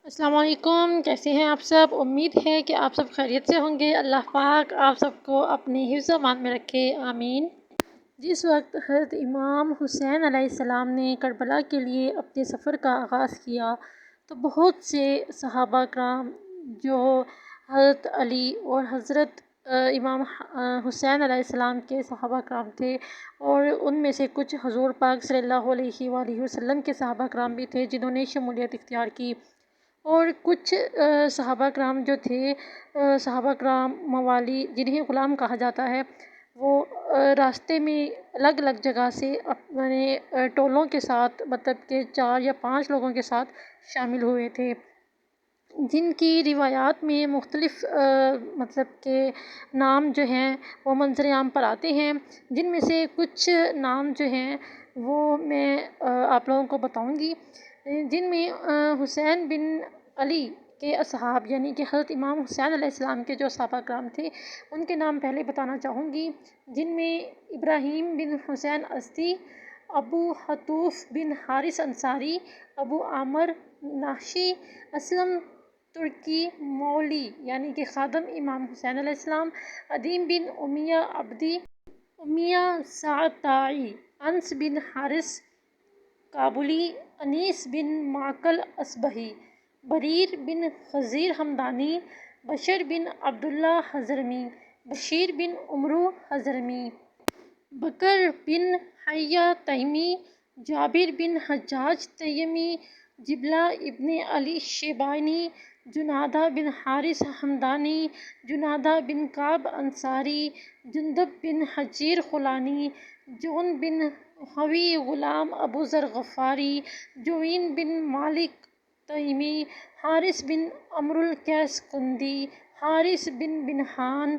السلام علیکم، کیسے ہیں آپ سب؟ امید ہے کہ آپ سب خیریت سے ہوں گے۔ اللہ پاک آپ سب کو اپنی حفظ و امان میں رکھے، آمین۔ جس وقت حضرت امام حسین علیہ السلام نے کربلا کے لیے اپنے سفر کا آغاز کیا تو بہت سے صحابہ کرام جو حضرت علی اور حضرت امام حسین علیہ السلام کے صحابہ کرام تھے، اور ان میں سے کچھ حضور پاک صلی اللہ علیہ وآلہ وسلم کے صحابہ کرام بھی تھے جنہوں نے شمولیت اختیار کی، اور کچھ صحابہ کرام جو تھے، صحابہ کرام موالی جنہیں غلام کہا جاتا ہے، وہ راستے میں الگ الگ جگہ سے اپنے ٹولوں کے ساتھ، مطلب کہ 4 یا 5 لوگوں کے ساتھ شامل ہوئے تھے، جن کی روایات میں مختلف مطلب کہ نام جو ہیں وہ منظر عام پر آتے ہیں، جن میں سے کچھ نام جو ہیں وہ میں آپ لوگوں کو بتاؤں گی، جن میں حسین بن علی کے اصحاب یعنی کہ حضرت امام حسین علیہ السلام کے جو صحابہ کرام تھے ان کے نام پہلے بتانا چاہوں گی، جن میں ابراہیم بن حسین ازدی، ابو حتوف بن حارث انصاری، ابو عامر نحشی، اسلم ترکی مولی یعنی کہ خادم امام حسین علیہ السلام، عدیم بن امیہ عبدی، امیہ سعد طائی، انس بن حارث کابلی، انیس بن معقل اصبہی، بریر بن خزیر ہمدانی، بشر بن عبداللہ حضرمی، بشیر بن عمرو حضرمی، بکر بن حیہ تیمی، جابر بن حجاج تیمی، جبلہ ابن علی شیبانی، جنادہ بن حارث ہمدانی، جنادہ بن کعب انصاری، جندب بن حجیر خولانی، جون بن حوی غلام ابو ذر غفاری، جوین بن مالک تیمی، حارث بن عمرو القیس قندی، حارث بن بنہان،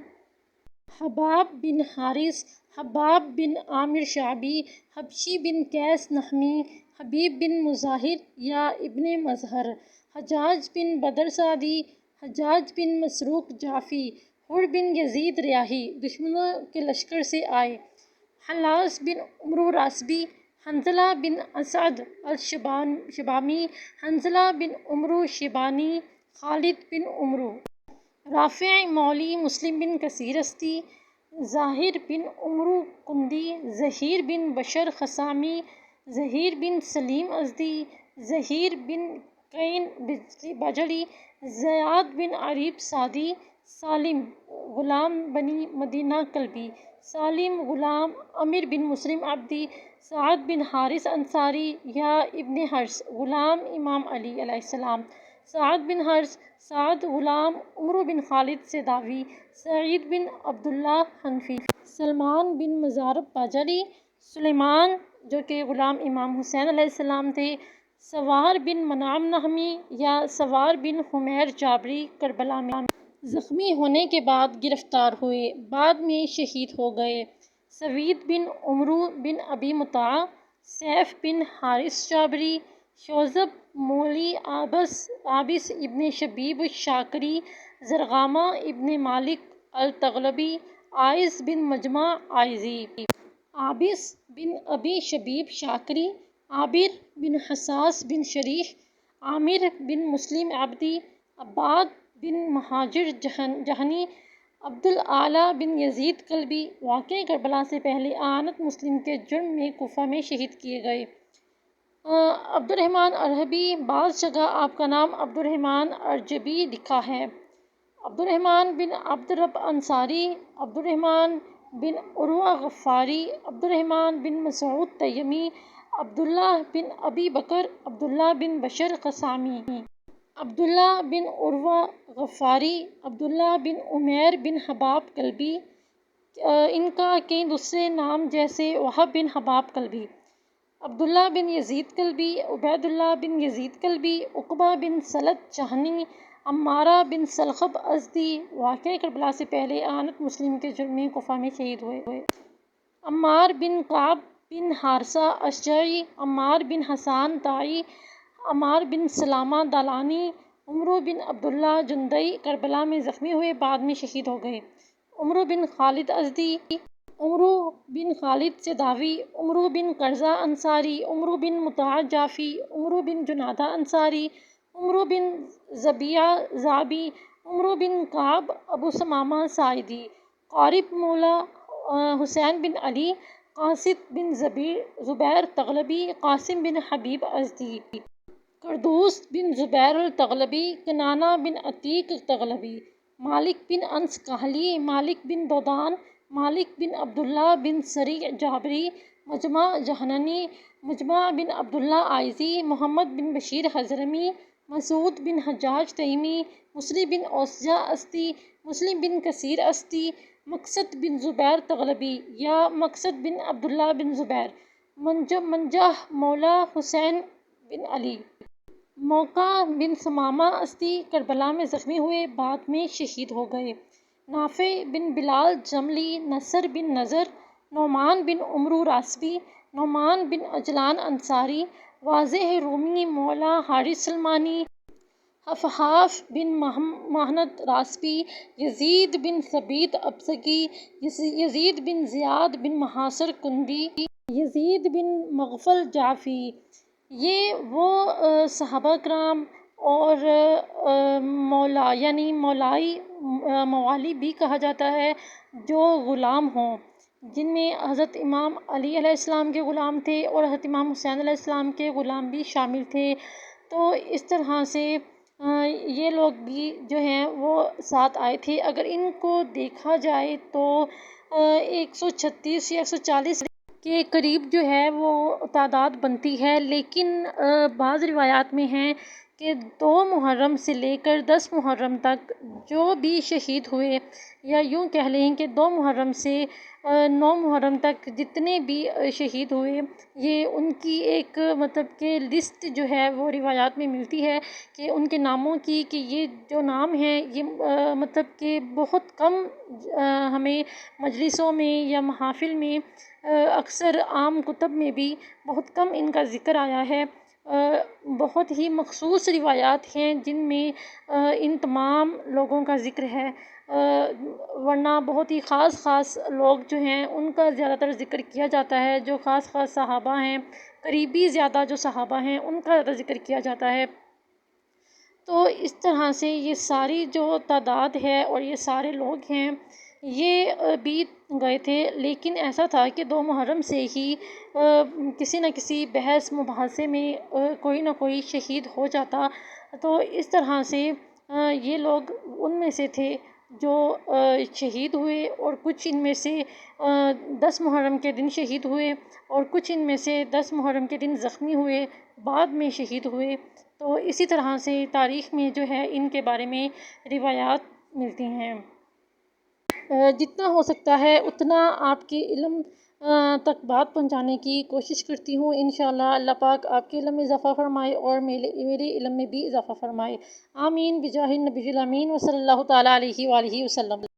حباب بن حارث، حباب بن عامر شعبی، حبشی بن قیس نہمی، حبیب بن مظاہر یا ابن مظہر، حجاج بن بدر سعدی، حجاج بن مسروق جعفی، حر بن یزید ریاحی دشمنوں کے لشکر سے آئے، حلاس بن عمرو راسبی، حنظلہ بن اسعد الشبامی، حنظلہ بن عمرو شیبانی، خالد بن عمرو رافع مولی مسلم بن کثیر ازدی، ظاہر بن عمرو قندی، ظہیر بن بشر خثامی، ظہیر بن سلیم ازدی، ظہیر بن قین بجلی، زیاد بن عریب سعدی، سالم غلام بنی مدینہ کلبی، سالم غلام عمر بن مسلم عبدی، سعد بن حارث انصاری یا ابن حرث غلام امام علی علیہ السلام، سعد بن حرث، سعد غلام عمرو بن خالد سداوی، سعید بن عبداللہ حنفی، سلمان بن مزارب باجلی، سلیمان جو کہ غلام امام حسین علیہ السلام تھے، سوار بن منعم نہمی یا سوار بن حمیر جابری کربلا میں زخمی ہونے کے بعد گرفتار ہوئے، بعد میں شہید ہو گئے، سوید بن عمرو بن ابی مطاع، سیف بن حارث جابری، شوذب مولی عابس ابن شبیب الشاکری، زرغامہ ابن مالک التغلبی، عائذ بن مجمع عائذی، عابس بن ابی شبیب شاکری، عابر بن حساس بن شریح، عامر بن مسلم عبدی، عباد بن مہاجر جہنی، عبدالاعلیٰ بن یزید کلبی واقعہ کربلا سے پہلے اعانت مسلم کے جرم میں کوفہ میں شہید کیے گئے۔ عبد الرحمن ارجبی، بعض جگہ آپ کا نام عبد الرحمن ارجبی لکھا ہے، عبد الرحمن بن عبد رب انصاری، عبد الرحمن بن عروہ غفاری، عبد الرحمن بن مسعود تیمی، عبداللہ بن ابی بکر، عبداللہ بن بشر خثامی، عبداللہ بن عروہ غفاری، عبداللہ بن عمیر بن حباب کلبی، ان کا کئی دوسرے نام جیسے وہب بن حباب کلبی، عبداللہ بن یزید کلبی، عبید اللہ بن یزید کلبی، عقبہ بن سلط جہنی، عمارہ بن سلخب ازدی واقعہ کربلا سے پہلے اعانت مسلم کے جرم میں کوفہ میں شہید ہوئے، عمار بن کعب بن حارثہ اشجعی، عمار بن حسان طائی، عمار بن سلامہ دالانی، عمرو بن عبداللہ جندئی کربلا میں زخمی ہوئے، بعد میں شہید ہو گئے، عمرو بن خالد ازدی، عمرو بن خالد سداوی، عمرو بن قرظہ انصاری، عمرو بن مطاع جعفی، عمرو بن جنادہ انصاری، عمرو بن زبیہ زابی، عمرو بن کعب، ابو ثمامہ ساعدی، قارب مولا حسین بن علی، قاصد بن زبیر تغلبی، قاسم بن حبیب ازدی، قردوس بن زبیر التغلبی، کنانہ بن عتیق تغلبی، مالک بن انس کاہلی، مالک بن دودان، مالک بن عبداللہ بن سریع جابری، مجمع جہننی، مجمع بن عبداللہ عائزی، محمد بن بشیر حضرمی، مسعود بن حجاج تیمی، مسلم بن اوسجہ اسدی، مسلم بن کثیر اسدی، مقصد بن زبیر تغلبی یا مقصد بن عبداللہ بن زبیر، منجہ مولا حسین بن علی، موقع بن ثمامہ اسدی کربلا میں زخمی ہوئے، بعد میں شہید ہو گئے، نافع بن بلال جملی، نصر بن نضر، نعمان بن عمرو راسبی، نعمان بن عجلان انصاری، واضح رومی مولا حارث سلمانی، حفحاف بن مہند راسبی، یزید بن ثبیت ابزگی، یزید بن زیاد بن محاصر کندی، یزید بن مغفل جعفی، یہ وہ صحابہ کرام اور مولا یعنی موالی بھی کہا جاتا ہے جو غلام ہوں، جن میں حضرت امام علی علیہ السلام کے غلام تھے اور حضرت امام حسین علیہ السلام کے غلام بھی شامل تھے۔ تو اس طرح سے یہ لوگ بھی جو ہیں وہ ساتھ آئے تھے۔ اگر ان کو دیکھا جائے تو 136 یا 140 کے قریب جو ہے وہ تعداد بنتی ہے، لیکن بعض روایات میں ہیں کہ 2 محرم سے لے کر 10 محرم تک جو بھی شہید ہوئے، یا یوں کہہ لیں کہ 2 محرم سے 9 محرم تک جتنے بھی شہید ہوئے، یہ ان کی ایک مطلب کہ لسٹ جو ہے وہ روایات میں ملتی ہے کہ ان کے ناموں کی، کہ یہ جو نام ہیں یہ مطلب کہ بہت کم ہمیں مجلسوں میں یا محافل میں، اکثر عام کتب میں بھی بہت کم ان کا ذکر آیا ہے۔ بہت ہی مخصوص روایات ہیں جن میں ان تمام لوگوں کا ذکر ہے، ورنہ بہت ہی خاص لوگ جو ہیں ان کا زیادہ تر ذکر کیا جاتا ہے، جو خاص صحابہ ہیں، قریبی زیادہ جو صحابہ ہیں ان کا زیادہ ذکر کیا جاتا ہے۔ تو اس طرح سے یہ ساری جو تعداد ہے اور یہ سارے لوگ ہیں یہ بیت گئے تھے، لیکن ایسا تھا کہ 2 محرم سے ہی کسی نہ کسی بحث مباحثے میں کوئی نہ کوئی شہید ہو جاتا۔ تو اس طرح سے یہ لوگ ان میں سے تھے جو شہید ہوئے، اور کچھ ان میں سے 10 محرم کے دن شہید ہوئے، اور کچھ ان میں سے 10 محرم کے دن زخمی ہوئے، بعد میں شہید ہوئے۔ تو اسی طرح سے تاریخ میں جو ہے ان کے بارے میں روایات ملتی ہیں۔ جتنا ہو سکتا ہے اتنا آپ کے علم تک بات پہنچانے کی کوشش کرتی ہوں۔ انشاءاللہ اللہ پاک آپ کے علم میں اضافہ فرمائے اور میرے علم میں بھی اضافہ فرمائے، آمین بجاہ النبی الامین، وصلی اللہ تعالیٰ علیہ وآلہ وسلم۔